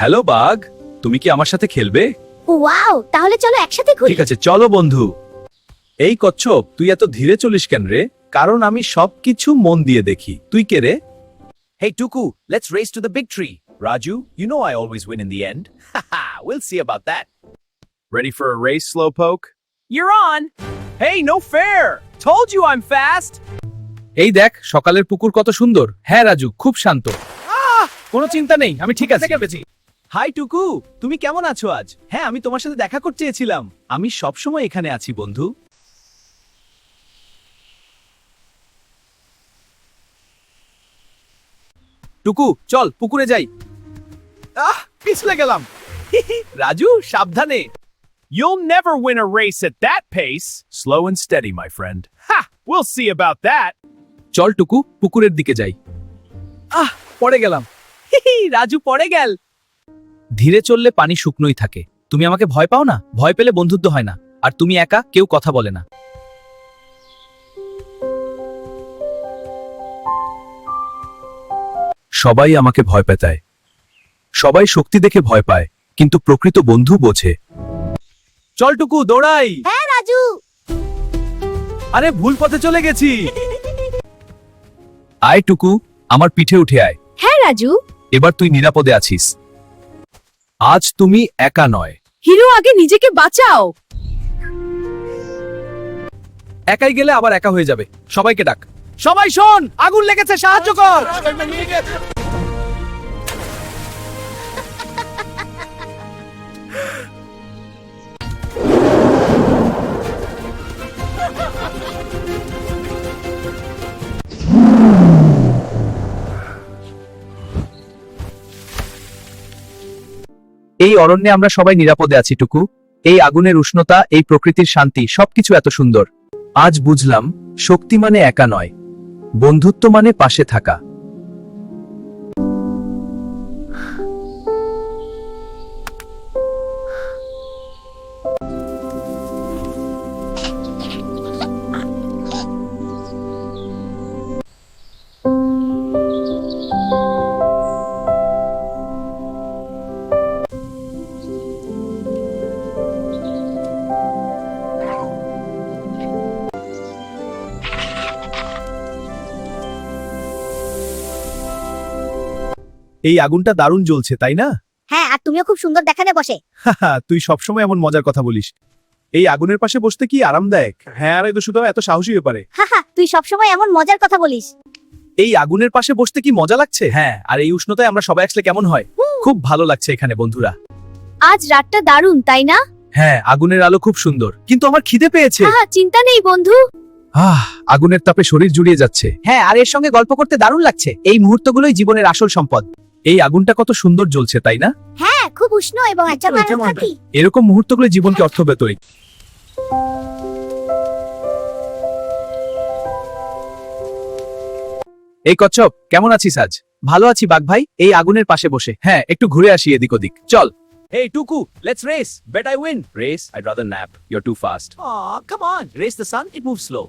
Hello বাঘ, তুমি কি আমার সাথে খেলবে? ওয়াও, তাহলে চলো একসাথে ঘুরি। ঠিক আছে, চলো বন্ধু। এই কচ্ছপ, তুই এত ধীরে চলিস কেন রে? কারণ আমি সবকিছু মন দিয়ে দেখি। তুই কে রে? Hey Tuku, let's race to the big tree. Raju, you know I always win in the end. Haha, we'll see about that. Ready for a race, Slowpoke? You're on. Hey, no fair. Told you I'm fast. এই দেখ, সকালের পুকুর কত সুন্দর। হ্যাঁ রাজু, খুব শান্ত। কোনো চিন্তা নেই, আমি ঠিক আছি। হাই টুকু, তুমি কেমন আছো আজ? হ্যাঁ, আমি তোমার সাথে দেখা করতে চেয়েছিলাম। আমি সবসময় এখানে আছি বন্ধু। টুকু, চল পুকুরে যাই। পিছলে গেলাম। রাজু, সাবধানে। You'll never win a race at that pace. Slow and steady, my friend. Ha! We'll see about that. চল টুকু, পুকুরের দিকে যাই। পড়ে গেলাম। রাজু পড়ে গেল। ধীরে চললে পানি শুকনোই থাকে। তুমি আমাকে ভয় পাও না? ভয় পেলে বন্ধুত্ব হয় না। আর তুমি একা, কেউ কথা বলে না। সবাই আমাকে ভয় পেতায়। সবাই শক্তি দেখে ভয় পায়, কিন্তু প্রকৃত বন্ধু বোঝে। চল টুকু, দৌড়াই। হ্যাঁ রাজু। আরে ভুল পথে চলে গেছি। আয় টুকু, আমার পিঠে উঠে আয়। হ্যাঁ রাজু। এবার তুই নিরাপদে আছিস। আজ তুমি একা নয়। হিরো, আগে নিজেকে বাঁচাও। একাই গেলে আবার একা হয়ে যাবে। সবাইকে ডাক। সবাই শোন, আগুন লেগেছে, সাহায্য কর। এই অরণ্যে আমরা সবাই নিরাপদে আছি টুকু। এই আগুনের উষ্ণতা, এই প্রকৃতির শান্তি, সবকিছু এত সুন্দর। আজ বুঝলাম, শক্তি মানে একা নয়, বন্ধুত্ব মানে পাশে থাকা। এই আগুনটা দারুণ জ্বলছে, তাই না? হ্যাঁ, আর তুমিও খুব সুন্দর দেখানে বসে। হাহা, তুই সবসময় এমন মজার কথা বলিস। এই আগুনের পাশে বসতে কি আরামদায়ক। হ্যাঁ, আর এত শুধু এত সাহসী ব্যাপারে। হাহা, তুই সবসময় এমন মজার কথা বলিস। এই আগুনের পাশে বসতে কি মজা লাগছে। হ্যাঁ, আর এই উষ্ণতায় আমরা সবাই আসলে কেমন হয়। খুব ভালো লাগছে এখানে বন্ধুরা। আজ রাতটা দারুণ, তাই না? হ্যাঁ, আগুনের আলো খুব সুন্দর, কিন্তু আমার খিদে পেয়েছে। হাহা, চিন্তা নেই বন্ধু। আগুনের তাপে শরীর জুড়িয়ে যাচ্ছে। হ্যাঁ, আর এর সঙ্গে গল্প করতে দারুণ লাগছে। এই মুহূর্তগুলোই জীবনের আসল সম্পদ। এই আগুনটা কত সুন্দর জ্বলছে, তাই না? হ্যাঁ, খুব উষ্ণ এবং একটা মানুষ থাকি। এরকম মুহূর্তগুলো জীবনকে অর্থবহ। এই কচ্ছপ, কেমন আছিস আজ? ভালো আছি বাঘ ভাই, এই আগুনের পাশে বসে। হ্যাঁ, একটু ঘুরে আসি এদিক ওদিক। চল। Hey Tuku, let's race. Bet I win. Race? I'd rather nap. You're too fast. Aw, come on. Race the sun, it moves slow.